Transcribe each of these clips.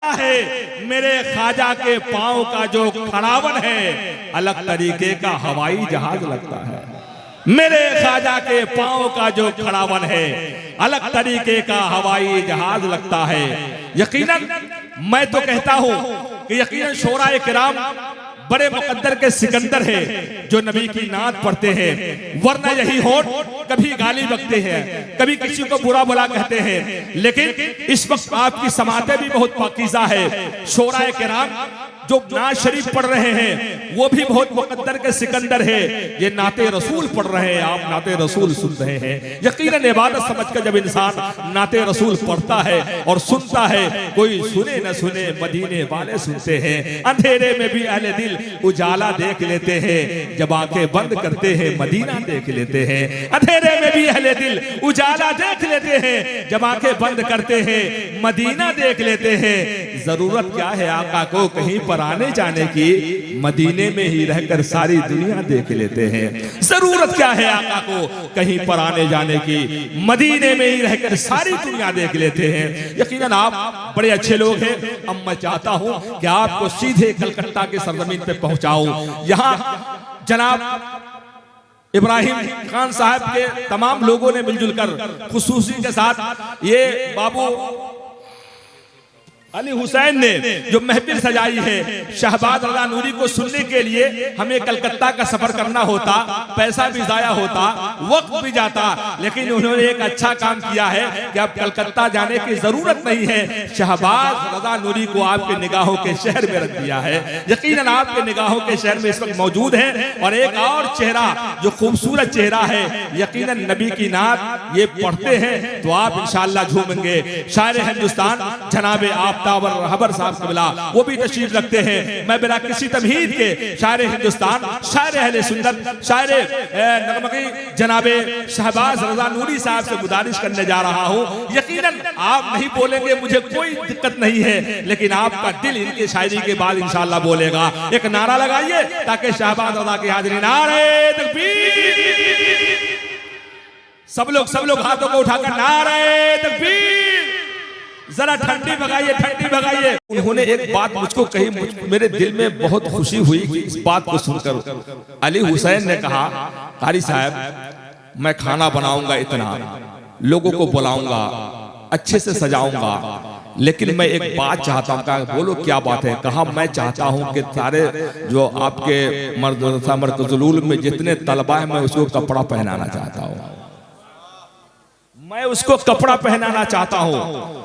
है मेरे ख्वाजा के पांव का जो खड़ावन है अलग तरीके का हवाई जहाज लगता है। मेरे ख्वाजा के पांव का जो खड़ावन है अलग तरीके का हवाई जहाज लगता है। यकीनन मैं तो कहता हूं कि यकीनन शोराए किराम बड़े मुकद्दर के सिकंदर है जो नबी की नात पढ़ते हैं, वरना यही होठ कभी गाली बकते हैं, कभी किसी को बुरा बुरा कहते हैं। लेकिन इस वक्त आपकी समातें भी बहुत पाकीज़ा है। शोराए किराम जो नात शरीफ पढ़ रहे हैं वो भी बहुत मुकद्दर के सिकंदर है। ये नाते रसूल पढ़ रहे हैं, आप नाते रसूल सुन रहे हैं। यकीनन इबादत समझकर जब इंसान नाते रसूल पढ़ता है और सुनता है, कोई सुने न सुने मदीने वाले सुनते हैं। अंधेरे में भी अहले दिल उजाला देख लेते हैं, जब आंखें बंद करते हैं मदीना देख लेते हैं। अंधेरे में भी अहले दिल उजाला देख लेते हैं, जब आंखें बंद करते हैं मदीना देख लेते हैं। जरूरत क्या है आका को कहीं पर आने जाने की, मदीने में ही रहकर सारी दुनिया देख लेते हैं। जरूरत क्या है आका को कहीं पर आने जाने की, मदीने में ही रहकर सारी दुनिया देख लेते हैं। यकीनन आप बड़े अच्छे लोग हैं। अब मैं चाहता हूं कि आपको सीधे कलकत्ता के सरजमीन पे पहुंचाऊं। यहां जनाब इब्राहिम खान साहब के तमाम लोगों ने मिलजुल कर खुसूसी के साथ ये बाबू अली हुसैन ने जो महफिल सजाई है, शहबाज रज़ा नूरी को सुनने के लिए हमें कलकत्ता का सफर करना होता, पैसा भी जाया होता, वक्त भी जाता, लेकिन उन्होंने एक अच्छा काम किया है कि अब कलकत्ता जाने की जरूरत नहीं है। शहबाज रज़ा नूरी को आपके निगाहों के शहर में रख दिया है। यकीनन आपके निगाहों के शहर में इस वक्त मौजूद है। और एक और चेहरा जो खूबसूरत चेहरा है, यकीनन नबी की नात ये पढ़ते हैं तो आप इंशाअल्लाह झूमेंगे। शायर हिंदुस्तान जनाबे आप रहबर साहब क़िबला वो भी तशरीफ रखते हैं। मैं बिना किसी तमहीद के शायर हिंदुस्तान, शायर अहले सुन्नत, शायर नगमगी जनाबे शहबाज रज़ा नूरी साहब से गुजारिश करने जा रहा हूं। यकीनन आप नहीं बोलेंगे, मुझे कोई दिक्कत नहीं है, लेकिन आपका दिल इनकी शायरी के बाद इंशाअल्लाह बोलेगा। एक नारा लगाइए ताकि शहबाज रज़ा की हाजिरी। नारे तकबीर! सब लोग हाथों को उठाकर नारे तकबीर! जरा ठंडी भगाइए, ठंडी भगाइए। उन्होंने एक बात मुझको कही, मेरे दिल में बहुत खुशी हुई कि इस बात को सुनकर। अली हुसैन ने कहा, कारी साहब मैं खाना बनाऊंगा, इतना लोगों को बुलाऊंगा, अच्छे से सजाऊंगा, लेकिन मैं एक बात चाहता हूँ। कहा बोलो क्या बात है? कहा मैं चाहता हूँ कि सारे जो आपके मरकजुल में जितने तलबा है मैं उसको कपड़ा पहनाना चाहता हूँ, मैं उसको कपड़ा पहनाना चाहता हूं।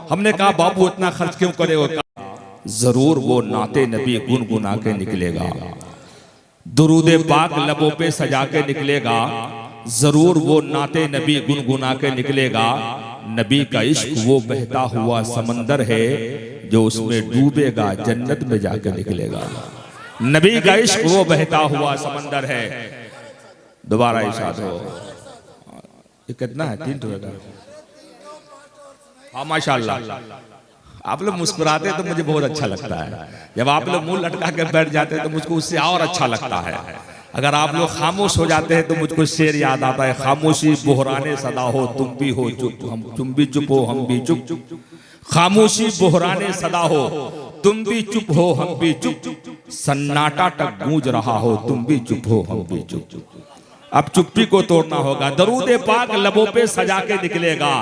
हमने कहा बाबू इतना खर्च क्यों करे हो? जरूर वो नाते नबी गुनगुना के निकलेगा, दुरूदे पाक लबों पे सजा के निकलेगा, जरूर वो नाते नबी गुनगुना के निकलेगा। नबी का इश्क वो बहता हुआ समंदर है जो उसमें डूबेगा जन्नत में जाकर निकलेगा। नबी का इश्क वो बहता हुआ समंदर है। दोबारा इरशाद हो। ये कितना है? 3 टुकड़ा। हाँ माशाल्लाह। आप लोग मुस्कुराते तो मुझे बहुत अच्छा लगता है। जब आप लोग मुंह लटका कर बैठ जाते हैं तो मुझको उससे और अच्छा लगता है। अगर आप लोग खामोश हो जाते हैं तो मुझको शेर याद आता है, खामोशी बोहराने सदा हो, तुम भी हो चुप, तुम भी चुप हो हम भी चुप। खामोशी बोहराने सदा हो, तुम भी चुप हो हम भी चुप, सन्नाटा तक गूंज रहा हो, तुम भी चुप हो हम भी चुप। अब चुप्पी को तोड़ना होगा। दरूदे पाक लबों पे सजा के निकलेगा,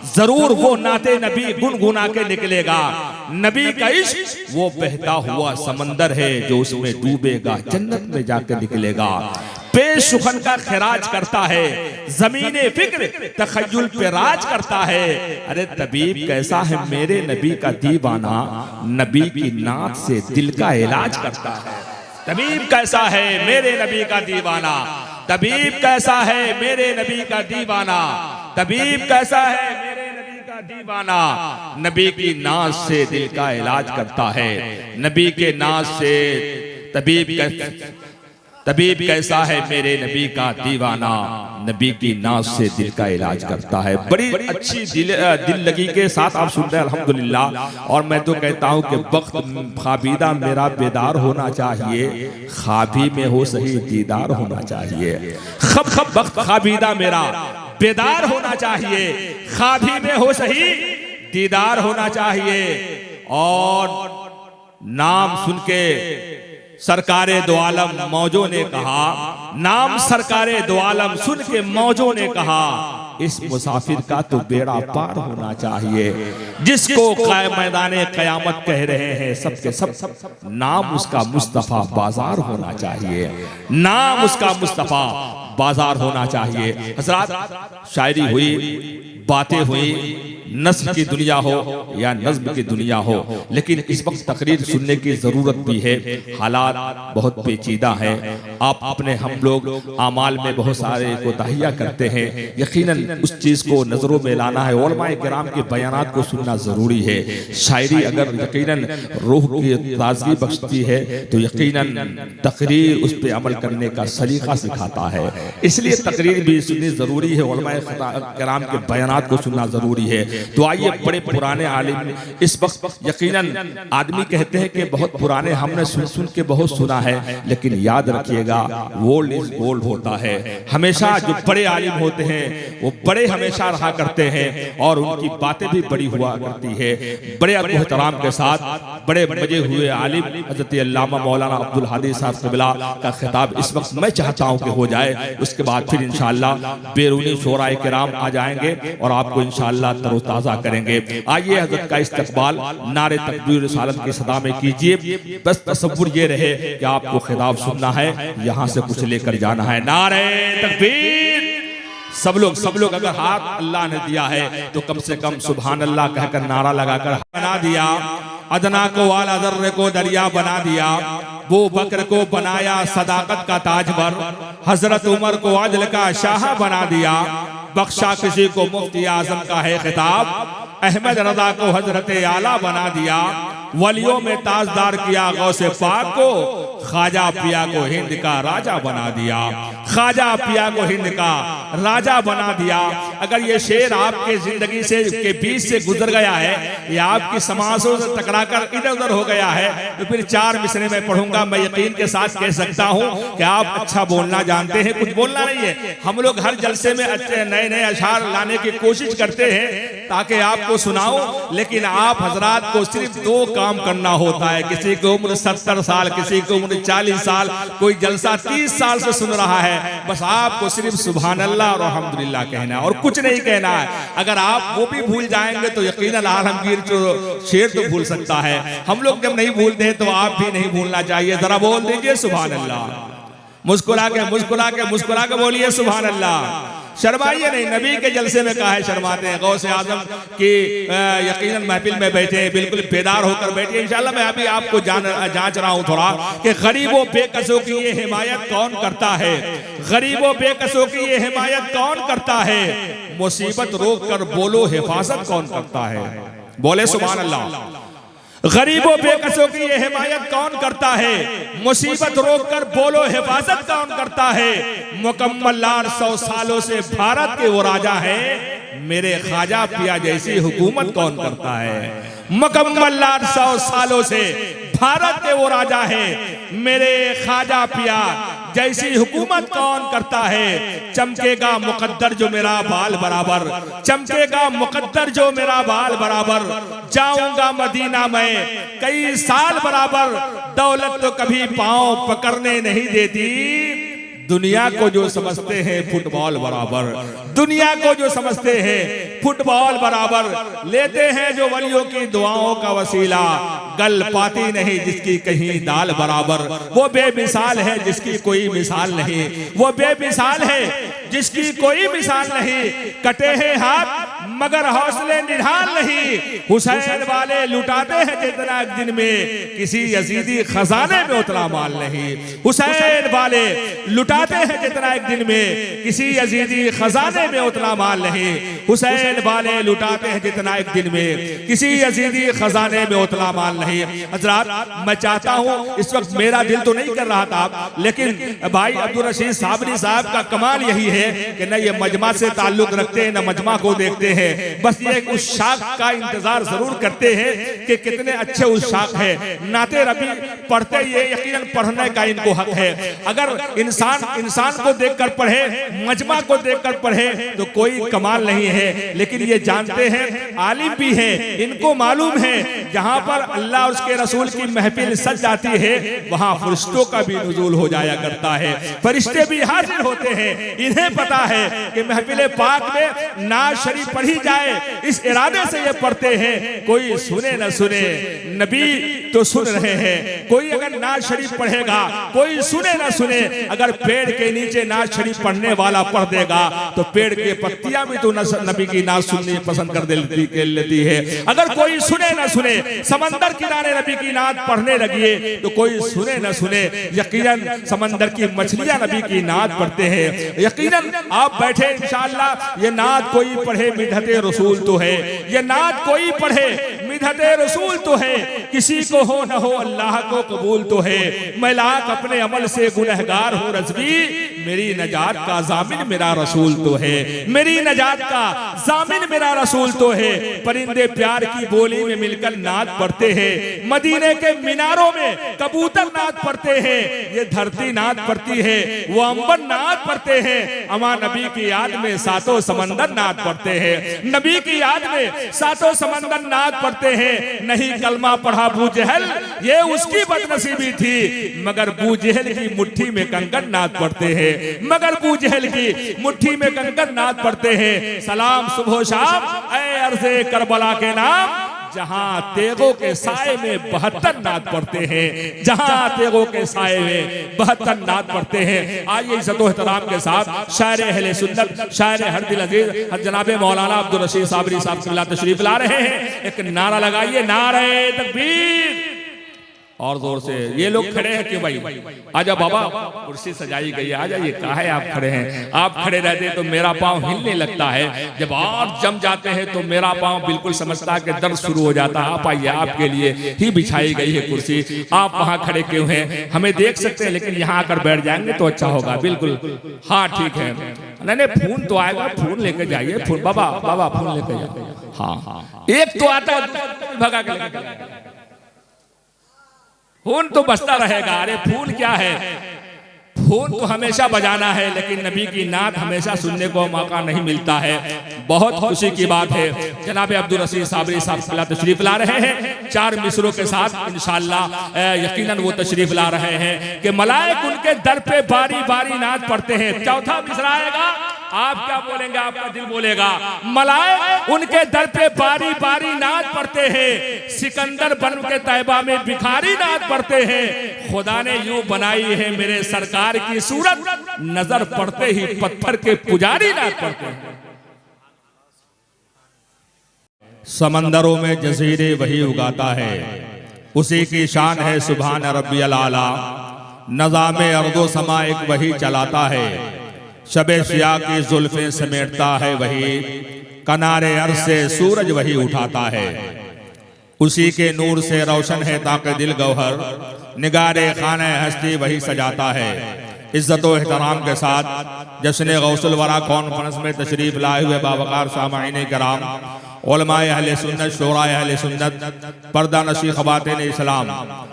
जरूर वो नाते नबी गुनगुना के निकलेगा। नबी का इश्क वो बहता हुआ समंदर है जो उसमें डूबेगा जन्नत में जाकर निकलेगा। पेश सुखन का खिराज करता है, जमीने फिक्र तखय्युल पे राज करता है। अरे तबीब कैसा है मेरे नबी का दीवाना, नबी की नात से दिल का इलाज करता है। तबीब कैसा है मेरे नबी का दीवाना, तबीब कैसा है मेरे नबी का दीवाना, तबीब कैसा है मेरे नबी का दीवाना। नबी की नाज से दिल का इलाज करता है, नबी के नाज से तबीब कैसा है मेरे नबी का दीवाना, नबी की नाज से दिल का इलाज करता है। बड़ी अच्छी दिल लगी के साथ आप सुन रहे हैं अल्हम्दुलिल्लाह। और मैं तो कहता हूं कि वक्त खाबीदा मेरा बेदार होना चाहिए, खाबी में हो सही दीदार होना चाहिए। खब वक्त खाबीदा मेरा बेदार होना चाहिए, खाबी में हो सही दीदार होना चाहिए। और नाम सुन के सरकारे दो आलम मौजों ने कहा, नाम सरकारे दो आलम सुन के मौजों ने कहा, इस मुसाफिर का तो बेड़ा पार होना चाहिए, जिसको मैदाने कयामत कह रहे हैं सबके सब, नाम उसका मुस्तफा बाजार होना चाहिए, नाम उसका मुस्तफा बाजार होना चाहिए। हज़रात, शायरी हुई, बातें हुई, नस्ल की दुनिया हो या नज़्म की दुनिया हो, लेकिन इस वक्त तकरीर सुनने की ज़रूरत भी है। हालात बहुत पेचीदा है। आप अपने हम लोग आमाल में बहुत सारे कोताहियाँ करते हैं। यकीनन उस चीज़ को नज़रों में लाना है। उलमाए किराम के बयानात को सुनना ज़रूरी है। शायरी अगर यकीनन रूह की ताज़गी बख्शती है तो यकीनन तकरीर उस पर अमल करने का सलीका सिखाता है। इसलिए तकरीर भी सुननी ज़रूरी है। उलमाए किराम के बयानात को सुनना ज़रूरी है। तो आइए, बड़े पुराने आलिम इस वक्त यकीनन आदमी कहते हैं कि बहुत पुराने, हमने सुन सुन के बहुत सुना है, लेकिन याद रखिएगा ओल्ड इज गोल्ड होता है। हमेशा जो बड़े आलिम होते हैं वो बड़े हमेशा रहा करते हैं और उनकी बातें भी बड़ी हुआ करती है। बड़े एहतराम के साथ बड़े मजे हुए आलिम हज़रत अल्लामा मौलाना अब्दुल हादी साहब क़िबला का खिताब इस वक्त मैं चाहता हूँ कि हो जाए। उसके बाद फिर इंशाअल्लाह बेरूनी शोराए किराम आ जाएंगे और आपको इंशाअल्लाह तरोताज़ा करेंगे। आइए हज़रत का इस्तकबाल नारे तकबीर रिसालत की सदा में कीजिए। बस तसव्वुर ये रहे कि आपको खिताब सुनना है, यहाँ से कुछ लेकर जाना है। नारे तकबीर। सब लोग अगर हाथ अल्लाह ने दिया है तो कम से कम सुभान अल्लाह कहकर नारा लगाकर बना दिया। अदना को वाला दर्रे को दरिया बना दिया, वो बकर को बनाया सदाकत का ताजवर, हजरत उमर को अदल का शाह बना दिया, बख्शा किसी को मुफ्ती आजम का है खिताब, अहमद रजा को हजरत आला बना दिया, वलियों में ताजदार किया गौसे पाक को, ख्वाजा पिया को हिंद का राजा बना दिया, ख्वाजा पिया को हिंद का राजा बना दिया। अगर ये शेर आपके जिंदगी से के बीच से गुजर गया है या आपकी समासों से टकराकर इधर उधर हो गया है तो फिर 4 मिसरे में पढ़ूंगा। मैं यकीन के साथ कह सकता हूँ कि आप अच्छा बोलना जानते हैं, कुछ बोलना नहीं है। हम लोग हर जलसे में अच्छे नए नए अशार लाने की कोशिश करते हैं ताकि आपको सुनाऊं, लेकिन आप हजरात को सिर्फ 2 काम करना होता है। किसी की उम्र 70 साल, किसी की उम्र 40 साल, कोई जलसा 30 साल से सुन रहा है। बस आपको सिर्फ सुभान अल्लाह और अल्हम्दुलिल्लाह कहना है और कुछ नहीं कहना है। अगर आप वो भी भूल जाएंगे तो यकीनन आलमगीर जो शेर तो भूल सकता है। हम लोग जब नहीं भूलते हैं तो आप भी नहीं भूलना चाहिए। जरा बोल दीजिए सुभान अल्लाह, मुस्कुरा के बोलिए सुभान अल्लाह। शर्माइए नहीं, नबी के जलसे में कहा है शर्माते हैं। गौसे आजम की यकीनन महफिल में बैठे हैं, बिल्कुल बेदार होकर बैठे। इंशाल्लाह मैं अभी आपको जांच रहा हूँ थोड़ा कि गरीबों बेकसों की ये हिमायत कौन करता है, गरीबों बेकसों की ये हिमायत कौन करता है, मुसीबत रोक कर बोलो हिफाजत कौन करता है। बोले सुभान अल्लाह। गरीबों बेकसों की ये हिमायत कौन करता है, मुसीबत रोक कर बोलो हिफाजत कौन करता है। मुकम्मल 100 सालों से भारत के वो राजा है, मेरे ख्वाजा पिया जैसी हुकूमत कौन करता है। मुकम्मल 100 सालों से भारत के वो राजा है, मेरे ख्वाजा पिया जैसी हुकूमत कौन करता है। चमकेगा मुकद्दर जो मेरा बाल बराबर, चमकेगा मुकद्दर जो मेरा बाल बराबर, जाऊंगा मदीना में कई साल बराबर, दौलत तो कभी पांव पकड़ने नहीं देती, दुनिया को जो समझते हैं फुटबॉल बराबर, दुनिया को जो समझते हैं फुटबॉल बराबर, लेते हैं जो वलियों की दुआओं का वसीला, गल पाती नहीं जिसकी कहीं दाल बराबर। वो बेमिसाल है जिसकी कोई मिसाल नहीं, वो बेमिसाल है जिसकी कोई मिसाल नहीं, कटे हैं हाथ मगर हौसले निढाल नहीं, हुसैन वाले लुटाते हैं जितना एक दिन में किसी यजीदी खजाने में उतना माल नहीं, हुसैन वाले लुटाते हैं जितना एक दिन में किसी यजीदी खजाने में उतना माल नहीं, हुसैन वाले लुटाते हैं जितना एक दिन में किसी यजीदी खजाने में उतना माल नहीं। हजरात मैं चाहता हूँ, इस वक्त मेरा दिल तो नहीं कर रहा था, लेकिन भाई अब्दुल रशीद साबरी साहब का कमाल यही है कि न ये मजमा से ताल्लुक रखते हैं न मजमा को देखते हैं, हैं, बस ये उस शाख का इंतजार जरूर करते हैं कि कितने अच्छे उस शाख है। नाते रबी पढ़ते ये यकीनन पढ़ने का इनको हक है। अगर इंसान को देखकर पढ़े, मजमा को देखकर पढ़े तो कोई कमाल नहीं है, लेकिन ये जानते हैं, आलिम भी हैं, इनको मालूम है जहां पर अल्लाह और उसके रसूल की महफिल सज जाती है वहां फरिश्तों का भी नुज़ूल हो जाया करता है, फरिश्ते भी हाजिर होते हैं। इन्हें पता है कि महफिल पाक में नाज शरीफ पढ़ी जाए, इस इरादे से ये पढ़ते हैं। कोई सुने न सुने, नबी तो सुन रहे हैं। कोई अगर नाज शरीफ पढ़ेगा, कोई सुने न सुने, अगर पेड़ के नीचे नाज शरीफ पढ़ने वाला पढ़ देगा तो पेड़ के पत्तियां भी तो नबी की नाज सुननी पसंद कर लेती है। अगर कोई सुने न सुने, समंदर किनारे नबी की नाद पढ़ने लगिए तो कोई सुने न सुने, यकीनन समंदर की मछलियां नबी की नाद पढ़ते हैं। यकीनन आप बैठे इंशाअल्लाह, ये नाद कोई पढ़े मिदहते रसूल तो है, ये नाद कोई पढ़े मिदहते रसूल तो है। किसी को हो न हो अल्लाह को कबूल तो है। मैं लाख अपने अमल से गुनहगार हूँ रज़वी, मेरी नजात का जामिन मेरा रसूल तो है, मेरी नजात का जामिन मेरा रसूल तो है। परिंदे प्यार की बोली में मिलकर नाद पढ़ते हैं, मदीने के मीनारों में कबूतर नाद पढ़ते हैं, ये धरती नाद पढ़ती है, वो अंबर नाद पढ़ते हैं। अमा नबी की याद में सातों समंदर नाद पढ़ते हैं, नबी की याद में सातों समंदर नाद पढ़ते हैं। नहीं कलमा पढ़ा अबू जहल, ये उसकी बदनसीबी थी, मगर अबू जहल की मुट्ठी में कंकड़ नाद पढ़ते हैं, मगर अबू जहल की मुट्ठी में कंकड़ नाद पढ़ते हैं। सलाम सुबह शाम ऐ अर्ज़े करबला के नाम, जहां तेगों के साए में 72 नाद पढ़ते हैं, जहां तेगों के साए में 72 नाद पढ़ते हैं। आइए इज्जत व एहतराम के साथ शायर अहले सुन्नत, शायर हर दिल अजीज जनाब मौलाना अब्दुल रशीद साबरी साहब तशरीफ ला रहे हैं। एक नारा लगाइए, नारे तकबीर, और जोर से। ये लोग खड़े हैं क्यों भाई? आजा बाबा, कुर्सी सजाई गई है, आ जाइए। कहा है आप खड़े हैं? आप खड़े रहते तो मेरा पाँव हिलने लगता है, जब और जम जाते हैं तो मेरा पाँव बिल्कुल समझता है कि दर्द शुरू हो जाता है। आप आइए, आपके लिए ही बिछाई गई है कुर्सी, आप वहाँ खड़े क्यों हैं? हमें देख सकते हैं लेकिन यहाँ आकर बैठ जाएंगे तो अच्छा होगा। बिल्कुल, हाँ ठीक है। नहीं फोन तो आएगा, फोन लेकर जाइए। फोन बाबा, बाबा फोन लेकर जाइए। हाँ, एक तो आता है भगा के, फोन तो बजता रहेगा। अरे फोन क्या है, फोन तो हमेशा बजाना है, लेकिन नबी की नात हमेशा सुनने को मौका नहीं मिलता है। बहुत खुशी की बात है, जनाब अब्दुल रशीद साबरी साहब तशरीफ ला रहे हैं 4 मिसरों के साथ इंशाअल्लाह। यकीनन वो तशरीफ ला रहे हैं कि मलाइक उनके दर पे बारी बारी नात पढ़ते हैं। चौथा मिसरा आएगा, आप क्या बोलेंगे? आपका दिल बोलेगा। मलाइक उनके दर पे बारी बारी नात पढ़ते हैं, सिकंदर बन के तैबा में भिखारी नात पढ़ते हैं। खुदा ने यूं बनाई है मेरे सरकार की सूरत, नजर पड़ते ही पत्थर के पुजारी नात पढ़ते हैं। समंदरों में जजीरे वही उगाता है, उसी की शान है सुभान रब्बियल आला। नज़ामे अर्दो समा एक वही चलाता है, शबे शिया की जुल्फें समेटता है वही। कनारे अर्श से सूरज वही उठाता है, उसी के नूर से रोशन है ताकि दिल गौहर। निगारे खाने हस्ती वही सजाता है। इज्जत व एहतराम के साथ जश्न गौसुल वरा कॉन्फ्रेंस में तशरीफ लाए हुए बावकार सामाईन कराम, उलमाए अहले सुन्नत, शोराए अहले सुन्नत, पर्दा नशी ख़वातीन इस्लाम,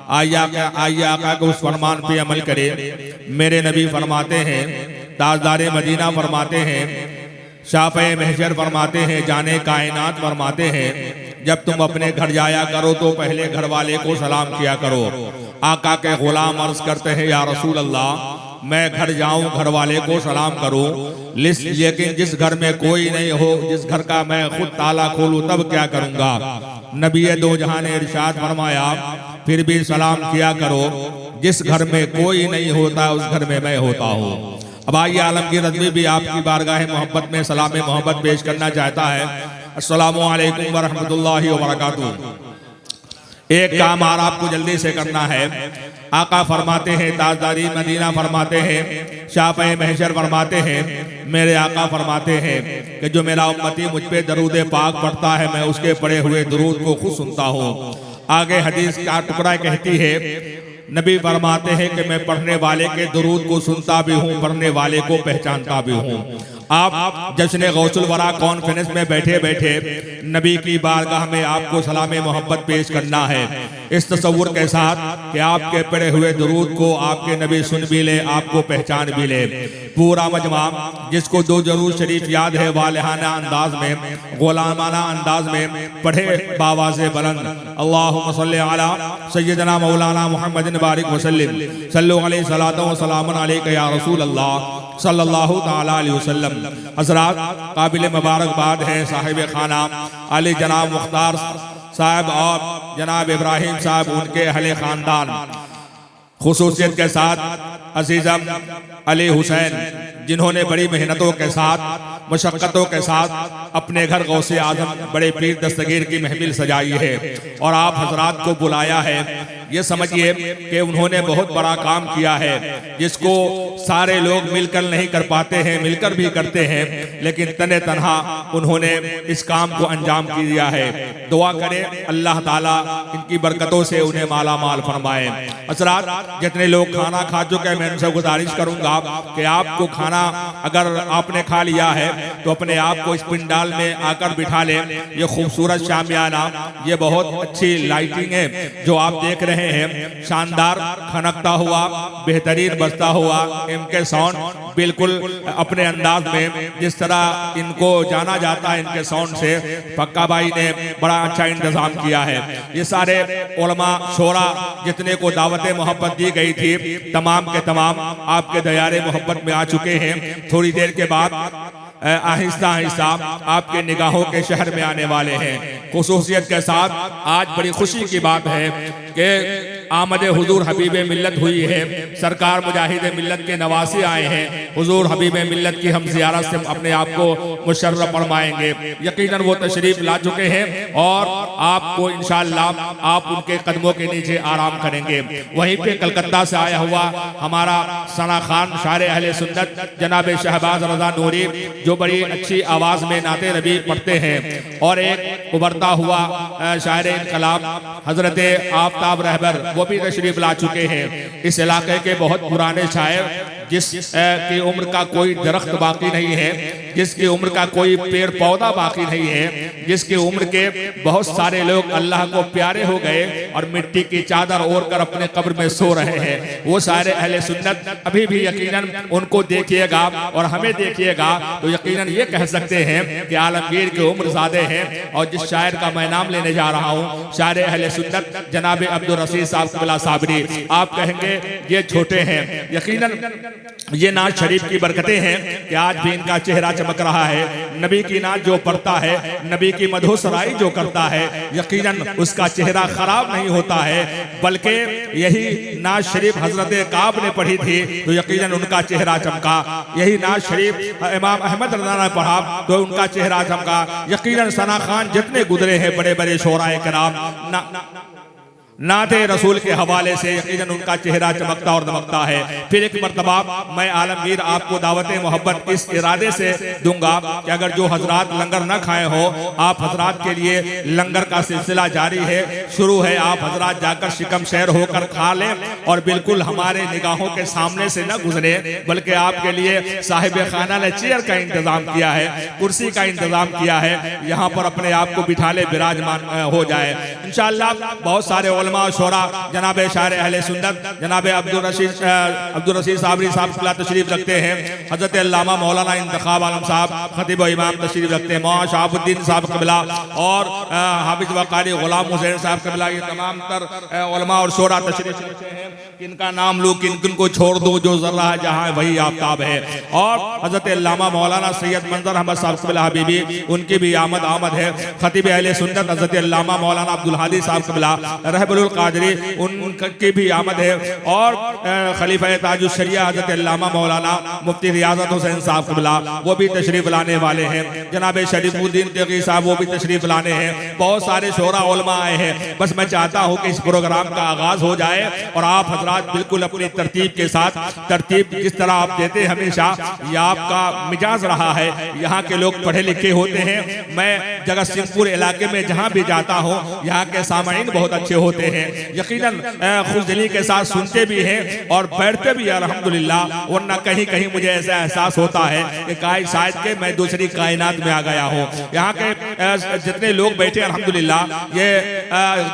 आइए आका के उस फरमान पे अमल करें। मेरे नबी फरमाते हैं, ताजदारे मदीना फरमाते हैं, शाफ़े महशर फरमाते हैं, जाने कायनात फरमाते हैं, जब तुम अपने घर जाया करो तो पहले घर वाले को सलाम किया करो। आका के गुलाम अर्ज करते हैं, या रसूल अल्लाह, मैं घर जाऊं घर वाले को सलाम करूं, लेकिन जिस घर में कोई नहीं हो, जिस घर का मैं खुद ताला खोलूं तब क्या करूंगा? नबी दो जहां ने इरशाद फरमाया, फिर भी सलाम किया करो। जिस घर में कोई नहीं होता उस घर में मैं होता हूँ। अब आइए आलमगीर रज़वी भी आपकी बारगाह मोहब्बत में सलाम मोहब्बत पेश करना चाहता है। अस्सलामु अलैकुम व रहमतुल्लाहि व बरकातुहू। एक काम और आपको जल्दी से करना है। आका फरमाते हैं, ताजदारी मदीना फरमाते हैं, शाफ़े महशर फरमाते हैं, मेरे आका फरमाते हैं कि जो मेरा उम्मती मुझ पे दरूद पाक पढ़ता है, मैं उसके पढ़े हुए दरूद को खुद सुनता हूँ। आगे हदीस का टुकड़ा कहती है, नबी फरमाते हैं कि मैं पढ़ने वाले के दरूद को सुनता भी हूँ, पढ़ने वाले को पहचानता भी हूँ। आप जश्न गौसुल वरा कॉन्फ्रेंस में बैठे बैठे नबी की बारगाह में आपको सलाम मोहब्बत पेश करना है, इस तसव्वुर के साथ कि आपके पढ़े हुए दुरूद को आपके नबी सुन भी ले, आपको पहचान भी ले। पूरा मजमा जिसको दो जरूर शरीफ याद है वालिहाना अंदाज में, गुलामाना अंदाज में पढ़े बाबा से बुलंद अल्लाहुम्मा सल्ली अला सय्यदना मौलाना मुहम्मदिन बारिक वसल्लम सल्लल्लाहु अलैहि सलातो व सलामुन अलैका या रसूल अल्लाह सल्लल्लाहु ताला अलैहि वसल्लम। हज़रात, काबिल मुबारकबाद है साहिब खाना अली जनाब मुख्तार साहब और जनाब इब्राहिम साहब, उनके अहले खानदान, खुसूसियत के साथ अजीज़म अली हुसैन, जिन्होंने बड़ी मेहनतों के साथ मशक्क़तों के साथ अपने घर गौसे आज़म बड़े पीर दस्तगीर की महफिल सजाई है और आप हजरात को बुलाया है। ये समझिए कि उन्होंने बहुत बड़ा काम किया है, जिसको सारे लोग मिलकर नहीं कर पाते हैं, मिलकर भी करते हैं, लेकिन तने तनहा उन्होंने इस काम को अंजाम दिया है। दुआ करें अल्लाह ताला इनकी बरकतों से उन्हें माला माल फरमाए। हज़रात, जितने लोग खाना खा चुके हैं, मैं उनसे गुजारिश करूंगा कि आपको खाना अगर आपने खा लिया है तो अपने आप को इस पिंडाल में आकर बिठा लें। ये खूबसूरत शामियाना, ये बहुत अच्छी लाइटिंग है जो आप देख रहे हैं, शानदार खनकता हुआ, बेहतरीन बजता हुआ इनके साउंड, बिल्कुल अपने अंदाज में जिस तरह इनको जाना जाता है इनके साउंड से, पक्का भाई ने बड़ा अच्छा इंतजाम किया है। ये सारे उलमा शोरा जितने को दावत मोहब्बत दी गई थी, तमाम के तमाम आपके दयारे मोहब्बत में आ चुके हैं। थोड़ी देर के बाद आहिस्ता आहिस्ता आपके निगाहों के शहर में आने वाले हैं। खुसूसियत के साथ आज बड़ी खुशी की बात है कि आमद हुजूर हबीब मिल्लत हुई है, सरकार मुजाहिद मिल्लत के नवासे आए हैं। हुजूर हबीब मिल्लत की हम ज़ियारत से अपने आप को मुशर्रफ फरमाएंगे। यकीनन वो तशरीफ ला चुके हैं और आपको इंशाअल्लाह आप उनके कदमों के नीचे आराम करेंगे। वहीं पे कलकत्ता से आया हुआ हमारा सना खान शायर अहले सुन्नत जनाब शहबाज रजा नूरी, जो बड़ी अच्छी आवाज में नाते नबी पढ़ते हैं, और एक उभरता हुआ शायर इनकलाब हजरत आफ्ताब रहबर, वो भी तशरीफ ला चुके हैं। इस इलाके के बहुत पुराने शायर, जिसकी उम्र का कोई दरख्त बाकी नहीं है, जिसकी उम्र का कोई पेड़ पौधा बाकी नहीं है, जिसकी उम्र के बहुत सारे लोग अल्लाह को प्यारे हो गए और मिट्टी की चादर ओढ़ कर अपने कब्र में सो रहे हैं, वो सारे अहले सुन्नत अभी भी यकीनन उनको देखिएगा और हमें देखिएगा तो यकीनन ये कह सकते हैं कि आलमगीर की उम्र ज़्यादा है। और जिस शायर का मैं नाम लेने जा रहा हूँ, शायर अहले सुन्नत जनाब अब्दुल रशीद साहब क़िबला साबरी, आप कहेंगे ये छोटे हैं, यकीनन ये नाज शरीफ की बरकतें हैं कि आज भी इनका चेहरा चमक रहा है। नबी की नाज जो पढ़ता है, नबी की मधुसराई जो करता है, यकीनन उसका चेहरा खराब नहीं होता है, बल्कि यही नाज शरीफ हजरत काब ने पढ़ी थी तो यकीनन उनका चेहरा चमका। यही नाज शरीफ इमाम अहमद रज़ा ने पढ़ा तो उनका चेहरा चमका। यकीनन सना खान जितने गुजरे हैं बड़े बड़े शोराए कराम नाते रसूल के हवाले से यकीनन उनका चेहरा चमकता और दमकता है। फिर एक मरतबा मैं आलमगीर आपको दावत मोहब्बत इस इरादे से दूंगा कि अगर जो हजरात लंगर न खाए हो, आप हजरात के लिए लंगर का सिलसिला जारी है, शुरू है, आप हजरात जाकर शिकम शेर होकर खा लें और बिल्कुल हमारे निगाहों के सामने से न गुजरे, बल्कि आपके लिए साहिब खाना ने चेयर का इंतजाम किया है, कुर्सी का इंतजाम किया है, यहाँ पर अपने आप को बिठा ले, विराजमान हो जाए इंशाअल्लाह। बहुत सारे शोरा जनाब शायर अहले सुन्नत जनाब अब्दुल रशीद साबरी साहब तशरीफ रखते हैं, हजरत अल्लामा मौलाना इंतखाब आलम साहब खतीब इमाम तशरीफ रखते हैं, मौलाना शाहबुद्दीन साहब क़िबला और हाफिज व कारी गुलाम हुसैन साहब क़िबला, ये तमाम तर उलमा और शोरा तशरीफ रखते हैं। किनका नाम लूं, किन को छोड़ दो, जो जर्रा है जहाँ वही आफ्ताब है। और हजरत अल्लामा मौलाना सैयद मंजर अहमद साहब क़िबला हबीबी, उनकी भी आमद है। खतीब अहले सुन्नत हजरत अल्लामा मौलाना अब्दुल हादी साहब क़िबला रहबरुल कादरी, उनकी भी आमद है। और खलीफा ताजुश शरिया हजरत अल्लामा मौलाना मुफ्ती रियाजत हुसैन साहब क़िबला, वो भी तशरीफ लाने वाले हैं। जनाब शरीफुद्दीन तकी साहब वो भी तशरीफ लाने हैं। बहुत सारे शोरा उलमा आए हैं। बस मैं चाहता हूँ कि इस प्रोग्राम का आगाज हो जाए और आप हजरात बिल्कुल अपनी तरतीब के साथ, तरतीब जिस तरह आप देते हैं हमेशा, ये आपका मिजाज रहा है। यहाँ के लोग पढ़े लिखे होते हैं। मैं जगत सिंहपुर इलाके में जहाँ भी जाता हूँ, यहाँ के सामाइन बहुत अच्छे होते हैं। यकीनन खुशदिली के साथ सुनते भी हैं और बैठते भी हैं अल्हम्दुलिल्लाह। वरना कहीं कहीं मुझे ऐसा एहसास होता है कि शायद के मैं दूसरी कायनात में आ गया हूँ। यहाँ के जितने लोग बैठे अल्हम्दुलिल्लाह, ये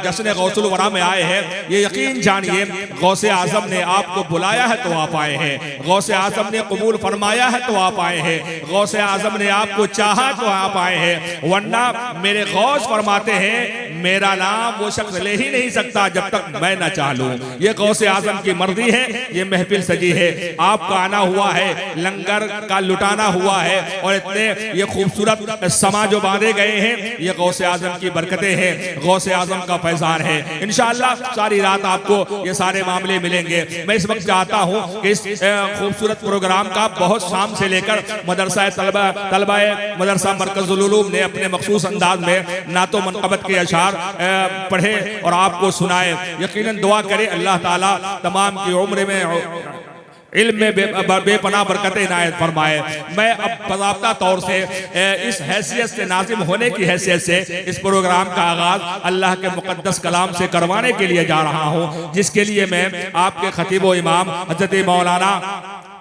जश्न गौसुल वरा में आए हैं, ये यकीन जानिए गौसे आजम ने आपको बुलाया है तो आप आए हैं, गौसे आजम ने कबूल फरमाया है तो आप आए हैं, गौसे आजम ने आपको चाहा तो आप आए हैं। वरना मेरे गौस फरमाते हैं मेरा नाम वो शख्स ले ही नहीं सकता जब तक मैं ना चाह लूं। ये गौसे आजम की मर्जी है, ये महफिल सजी है, आपका आना हुआ है, लंगर का लुटाना हुआ है और इतने ये खूबसूरत समा जो बांधे गए हैं, ये गौसे आजम की बरकतें हैं, गौसे आजम का फैजान है। इंशाअल्लाह सारी रात आपको ये सारे मामले मिलेंगे। मैं इस वक्त चाहता हूँ कि इस खूबसूरत प्रोग्राम का बहुत शाम से लेकर मदरसा तलबा मदरसा मरकजुल उलूम ने अपने मखसूस अंदाज में नातो मनक़बत के अशार पढ़े और आपको सुनाए। यकीनन दुआ करें अल्लाह ताला तमाम की उम्र में इल्म में बेपनाह बरकतें इनायत फरमाए। मैं अब बाज़ाब्ता तौर से इस हैसियत से, नाज़िम होने की हैसियत से इस प्रोग्राम का आगाज़ अल्लाह के मुक़द्दस कलाम से करवाने के लिए जा रहा हूँ, जिसके लिए मैं आपके खतीब व इमाम हज़रत मौलाना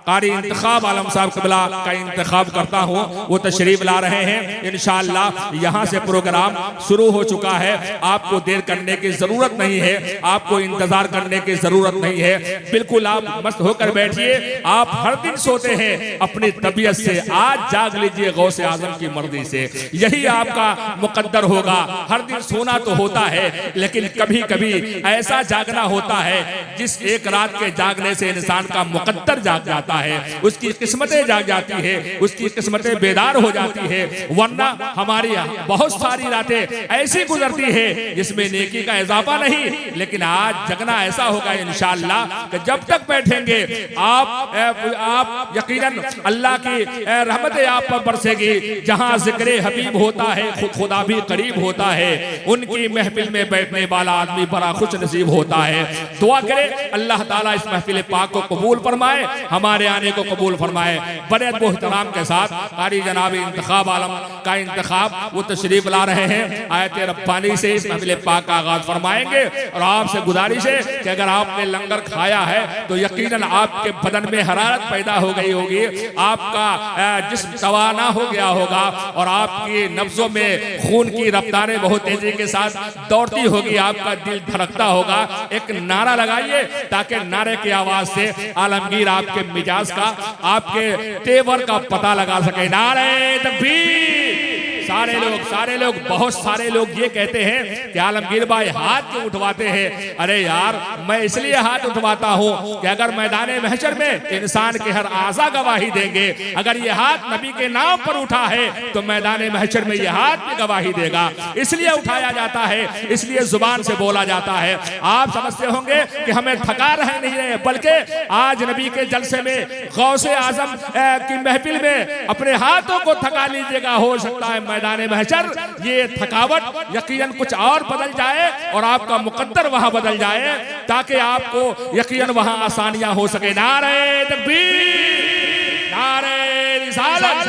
कारी इंतखाब आलम साहब क़िबला का इंतखाब करता हूँ। वो तशरीफ ला रहे हैं। इंशाअल्लाह यहाँ से प्रोग्राम शुरू हो चुका है। आपको देर करने की ज़रूरत नहीं है, आपको इंतज़ार करने की ज़रूरत नहीं है। बिल्कुल आप मस्त होकर बैठिए। आप हर दिन सोते हैं अपनी तबीयत से, आज जाग लीजिए गौसे आज़म की मर्जी से। यही आपका मुक़द्दर होगा। हर दिन सोना तो होता है, लेकिन कभी कभी ऐसा जागना होता है जिस एक रात के जागने से इंसान का मुक़द्दर जाग जाता है, उसकी किस्मतें जाग जाती है, उसकी किस्मतें बेदार हो जाती है। वरना हमारी बहुत सारी रातें ऐसी गुजरती है जिसमें नेकी का इजाफा नहीं, लेकिन आज जगना ऐसा होगा इंशाअल्लाह कि जब तक बैठेंगे आप यकीनन अल्लाह की रहमत आप पर बरसेगी। जहां जिक्र हबीब होता है खुदा भी करीब होता है। उनकी महफिल में बैठने वाला आदमी बड़ा खुश नसीब होता है। दुआ करें अल्लाह ताला इस महफिल पाक को कबूल फरमाए, हमारे आने को कबूल फरमाए। बड़े एहतराम के साथ कारी जनाब इंतखाब आलम का इंतखाब वो तशरीफ ला रहे हैं। आयत रब्बानी से इस महफिल पाक का आगाज फरमाएंगे और आपसे गुजारिश है कि अगर आपने लंगर खाया है तो यकीनन आपके बदन में हरारत पैदा हो गई होगी, आपका जिस्म तवाना हो गया होगा और आपकी नब्जों में खून की रफ्तारें बहुत तेजी के साथ दौड़ती होगी, आपका दिल धड़कता होगा। एक नारा लगाइए ताकि नारे की आवाज से आलमगीर आपके मिजाज का, आपके तेवर का पता लगा सके। नारे तकबीर। सारे लोग बहुत सारे लोग ये कहते हैं कि आलमगीर भाई हाथ क्यों उठवाते हैं? अरे यार, मैं इसलिए हाथ उठवाता हूँ कि अगर मैदान महशर में इंसान के हर आज़ा गवाही देंगे, अगर ये हाथ नबी के नाम पर उठा है तो मैदान महशर में ये हाथ भी गवाही देगा। इसलिए उठाया जाता है, इसलिए जुबान से बोला जाता है। आप समझते होंगे कि हमें थका रहे नहीं रहे, बल्कि आज नबी के जलसे में गौसे आजम की महफिल में अपने हाथों को थका लीजिएगा। हो सकता है मैदान महशर ये थकावट यकीनन कुछ और बदल जाए और आपका मुकद्दर वहां बदल जाए, ताकि आपको यकीनन वहां आसानियां हो सके। नारे तकबीर, नारे रिसालत,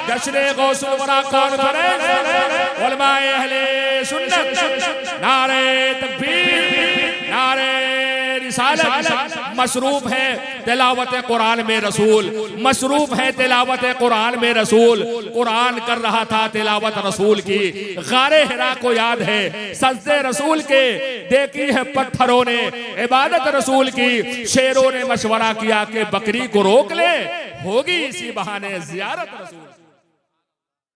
जश्न गौसुल वरा कॉन्फ्रेंस, उलमाए अहले सुन्नत, नारे तकबीर, नारे रिसालत। मसरूफ है तिलावत कुरान में रसूल, मसरूफ है तिलावत कुरान में रसूल। कुरान कर रहा था तिलावत रसूल की, गारे हिरा को याद है सजदे रसूल के, देखी है पत्थरों ने इबादत रसूल की। शेरों ने मशवरा किया कि बकरी को रोक ले, होगी इसी बहाने जियारत रसूल।